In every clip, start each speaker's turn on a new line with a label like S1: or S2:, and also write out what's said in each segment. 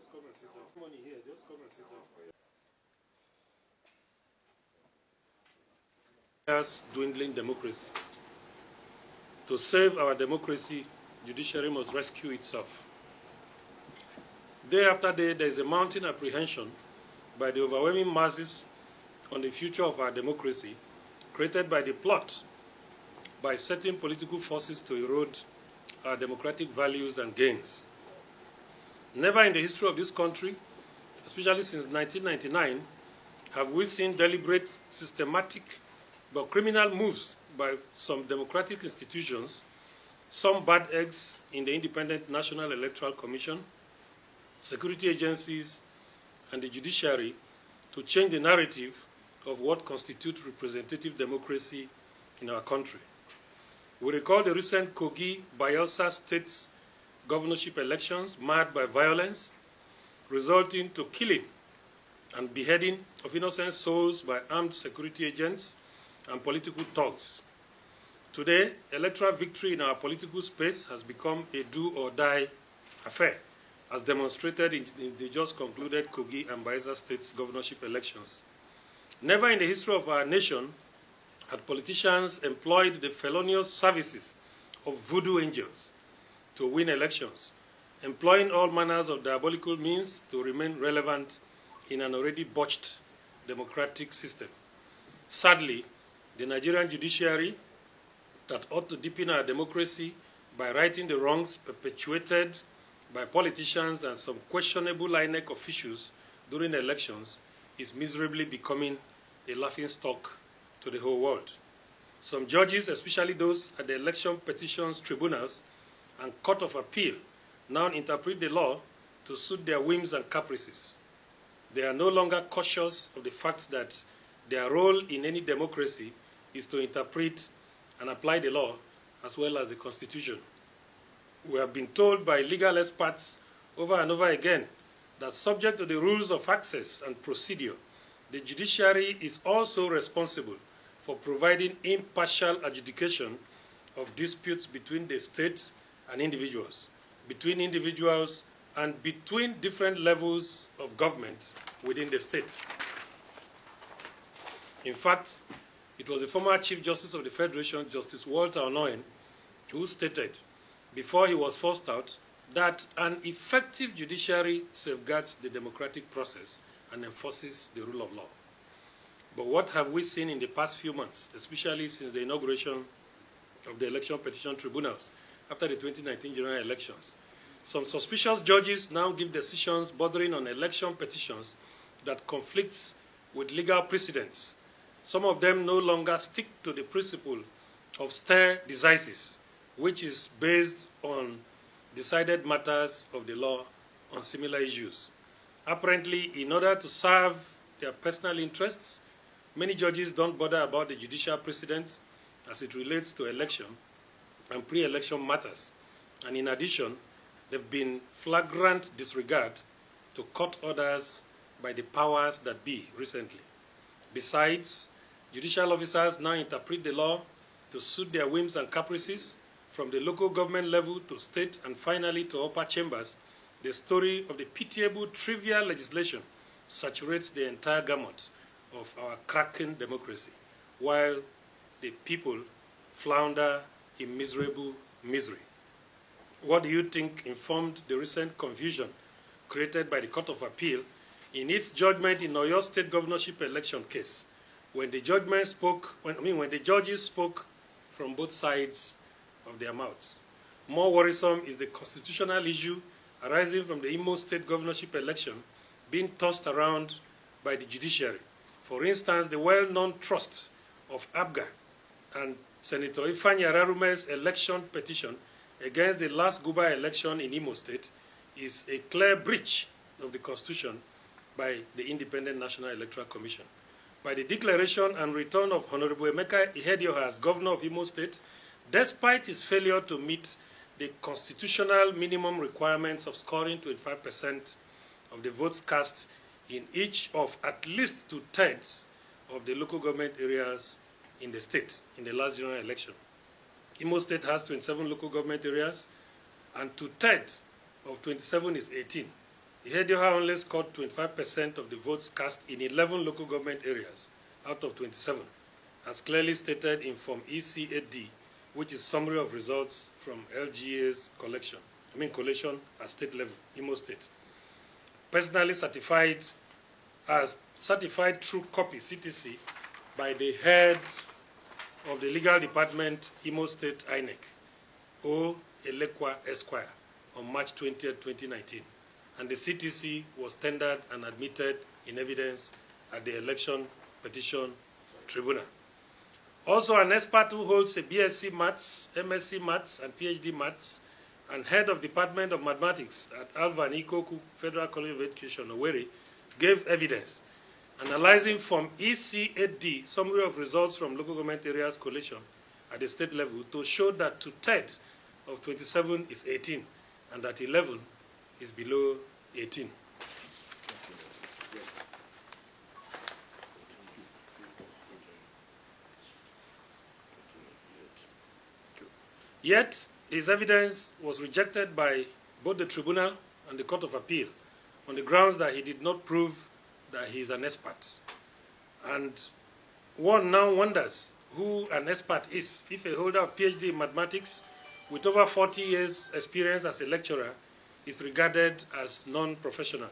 S1: Just come and sit down. Money here, just come and sit down. Yes, dwindling democracy. To save our democracy, judiciary must rescue itself. Day after day, there is a mounting apprehension by the overwhelming masses on the future of our democracy, created by the plot by certain political forces to erode our democratic values and gains. Never in the history of this country, especially since 1999, have we seen deliberate, systematic, but criminal moves by some democratic institutions, some bad eggs in the Independent National Electoral Commission, security agencies, and the judiciary to change the narrative of what constitutes representative democracy in our country. We recall the recent Kogi Bayelsa State governorship elections marred by violence, resulting to killing and beheading of innocent souls by armed security agents and political thugs. Today, electoral victory in our political space has become a do-or-die affair, as demonstrated in the just concluded Kogi and Bayelsa State governorship elections. Never in the history of our nation had politicians employed the felonious services of voodoo angels to win elections, employing all manners of diabolical means to remain relevant in an already botched democratic system. Sadly, the Nigerian judiciary, that ought to deepen our democracy by righting the wrongs perpetuated by politicians and some questionable INEC officials during elections, is miserably becoming a laughingstock to the whole world. Some judges, especially those at the election petitions tribunals and Court of Appeal, now interpret the law to suit their whims and caprices. They are no longer cautious of the fact that their role in any democracy is to interpret and apply the law as well as the Constitution. We have been told by legal experts over and over again that, subject to the rules of access and procedure, the judiciary is also responsible for providing impartial adjudication of disputes between the state and individuals, between individuals, and between different levels of government within the state. In fact, it was the former Chief Justice of the Federation, Justice Walter Onoyen, who stated, before he was forced out, that an effective judiciary safeguards the democratic process and enforces the rule of law. But what have we seen in the past few months, especially since the inauguration of the election petition tribunals after the 2019 general elections? Some suspicious judges now give decisions bordering on election petitions that conflicts with legal precedents. Some of them no longer stick to the principle of stare decisis, which is based on decided matters of the law on similar issues. Apparently, in order to serve their personal interests, many judges don't bother about the judicial precedents as it relates to election and pre-election matters. And in addition, there have been flagrant disregard to court orders by the powers that be recently. Besides, judicial officers now interpret the law to suit their whims and caprices, from the local government level to state and finally to upper chambers. The story of the pitiable, trivial legislation saturates the entire gamut of our cracking democracy, while the people flounder in miserable misery. What do you think informed the recent confusion created by the Court of Appeal in its judgment in Oyo State governorship election case, when the judges spoke from both sides of their mouths? More worrisome is the constitutional issue arising from the Imo State governorship election being tossed around by the judiciary. For instance, the well-known trust of ABGA and Senator Ifeanyi Ararume's election petition against the last Guber election in Imo State is a clear breach of the Constitution by the Independent National Electoral Commission. By the declaration and return of Honorable Emeka Ihedioha as governor of Imo State, despite his failure to meet the constitutional minimum requirements of scoring 25% of the votes cast in each of at least 2/3 of the local government areas in the state in the last general election. Imo State has 27 local government areas, and 2/3 of 27 is 18. Ihedioha only scored 25% of the votes cast in 11 local government areas out of 27, as clearly stated in Form EC8D, which is summary of results from LGA's collation at state level, Imo State. Personally certified as certified true copy CTC by the head of the legal department, Imo State INEC, O. Elekwa Esquire, on March 20, 2019. And the CTC was tendered and admitted in evidence at the Election Petition Tribunal. Also, an expert who holds a BSc Maths, MSc Maths, and PhD Maths, and head of Department of Mathematics at Alvan Ikoku Federal College of Education, Owerri, gave evidence analyzing from EC8D, summary of results from local government areas collation at the state level, to show that 2/3 of 27 is 18 and that 11 is below 18. Yet, his evidence was rejected by both the tribunal and the Court of Appeal on the grounds that he did not prove that he is an expert. And one now wonders who an expert is if a holder of PhD in mathematics with over 40 years experience as a lecturer is regarded as non-professional.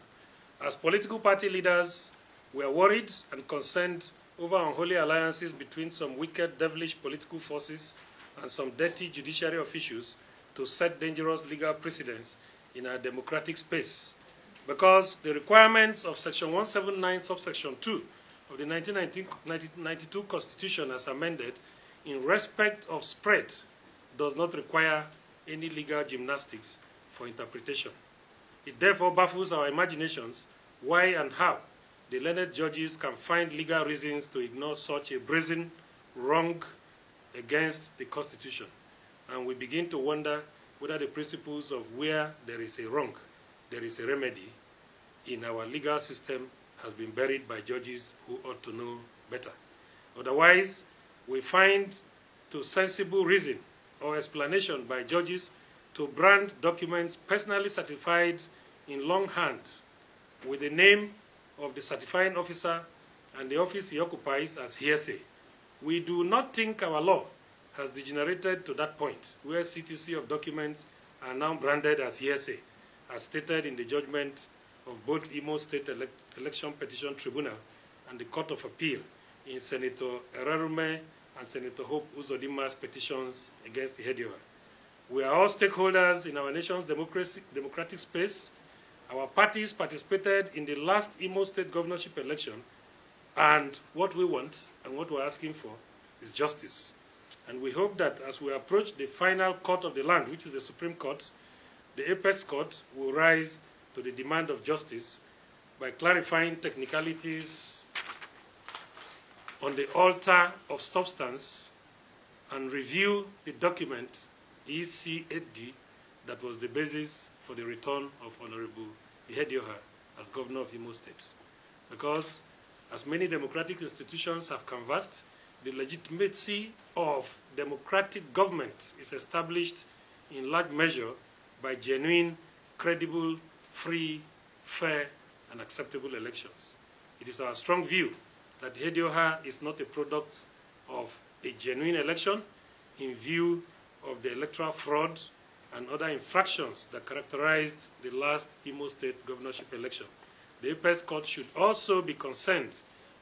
S1: As political party leaders, we are worried and concerned over unholy alliances between some wicked, devilish political forces and some dirty judiciary officials to set dangerous legal precedents in our democratic space. Because the requirements of Section 179, subsection 2 of the 1992 Constitution as amended in respect of spread does not require any legal gymnastics for interpretation. It therefore baffles our imaginations why and how the learned judges can find legal reasons to ignore such a brazen wrong against the Constitution. And we begin to wonder whether the principles of where there is a wrong, there is a remedy in our legal system has been buried by judges who ought to know better. Otherwise, we find to sensible reason or explanation by judges to brand documents personally certified in longhand with the name of the certifying officer and the office he occupies as hearsay. We do not think our law has degenerated to that point where CTC of documents are now branded as hearsay, as stated in the judgment of both Imo State Election Petition Tribunal and the Court of Appeal in Senator Erarume and Senator Hope Uzodima's petitions against Ihedioha. We are all stakeholders in our nation's democratic space. Our parties participated in the last Imo State governorship election, and what we want and what we're asking for is justice. And we hope that as we approach the final court of the land, which is the Supreme Court, the apex court will rise to the demand of justice by clarifying technicalities on the altar of substance and review the document EC8D that was the basis for the return of Honorable Ihedioha as governor of Imo State. Because as many democratic institutions have canvassed, the legitimacy of democratic government is established in large measure by genuine, credible, free, fair, and acceptable elections. It is our strong view that Ihedioha is not a product of a genuine election in view of the electoral fraud and other infractions that characterized the last Imo State governorship election. The apex court should also be concerned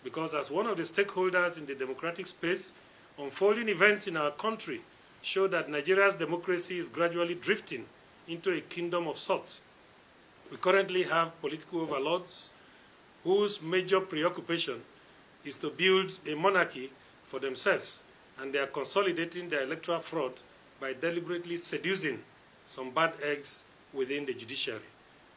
S1: because as one of the stakeholders in the democratic space, unfolding events in our country show that Nigeria's democracy is gradually drifting into a kingdom of sorts. We currently have political overlords whose major preoccupation is to build a monarchy for themselves, and they are consolidating their electoral fraud by deliberately seducing some bad eggs within the judiciary.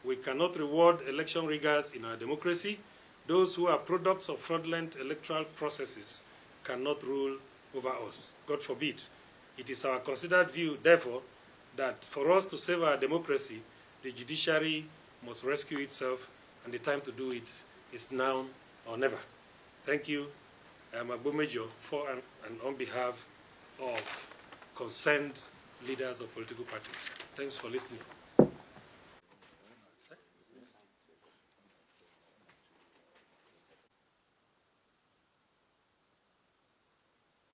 S1: We cannot reward election riggers in our democracy. Those who are products of fraudulent electoral processes cannot rule over us. God forbid. It is our considered view, therefore, that for us to save our democracy, the judiciary must rescue itself, and the time to do it is now or never. Thank you. I am Agbomejo for and on behalf of concerned leaders of political parties. Thanks for listening.